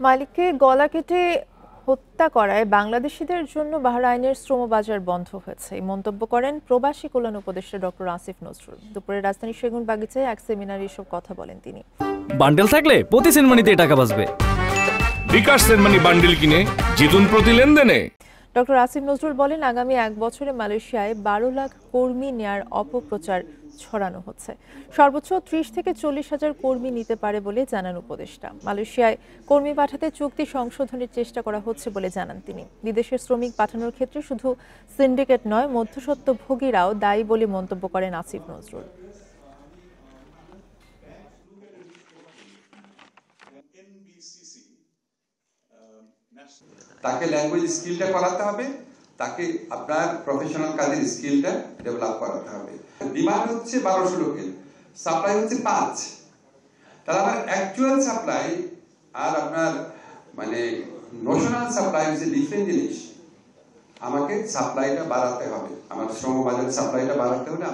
মালিককে গলা কেটে হত্যা করায় বাংলাদেশিদের জন্য বাহরাইনের শ্রমবাজার বন্ধ হয়েছে, এই মন্তব্য করেন প্রবাসী কল্যাণ উপদেষ্টা ডক্টর আসিফ নজরুল। দুপুরে রাজধানীর সেগুনবাগিচায় এক সেমিনারে এসব কথা বলেন তিনি। বান্ডেল থাকলে প্রতি সেনমানিতে টাকা বাঁচবে। বিকাশ সেনমানি বান্ডেল কিনে জিতুন প্রতি লেনদেনে। ডক্টর আসিফ নজরুল বলেন, আগামী 1 বছরে মালয়েশিয়ায় 12 লাখ কর্মী নেয়ার অপপ্রচার ছড়ানো হচ্ছে। সর্বোচ্চ 30 থেকে 40 হাজার কর্মী নিতে পারে বলে জানান উপদেষ্টা। মালয়েশিয়ায় কর্মী পাঠাতে চুক্তি সংশোধনের চেষ্টা করা হচ্ছে বলে জানান তিনি। বিদেশের শ্রমিক পাঠানোর ক্ষেত্রে শুধু সিন্ডিকেট নয়, মধ্যস্বত্বভোগীরাও দায়ী বলে মন্তব্য করেন আসিফ নজরুল। তাকে ল্যাঙ্গুয়েজ স্কিলটা করাতে হবে, তাকে আপনার প্রফেশনাল কাজের স্কিলটা ডেভেলপ করাতে হবে। ডিমান্ড হচ্ছে 1200 লোকের, সাপ্লাই হচ্ছে 5। তাহলে আমার অ্যাকচুয়াল সাপ্লাই আর আপনার মানে নোশনাল সাপ্লাই হচ্ছে ডিফারেন্ট জিনিস। আমাকে সাপ্লাইটা বাড়াতে হবে, আমার শ্রমবাজার সাপ্লাইটা বাড়াতে হলে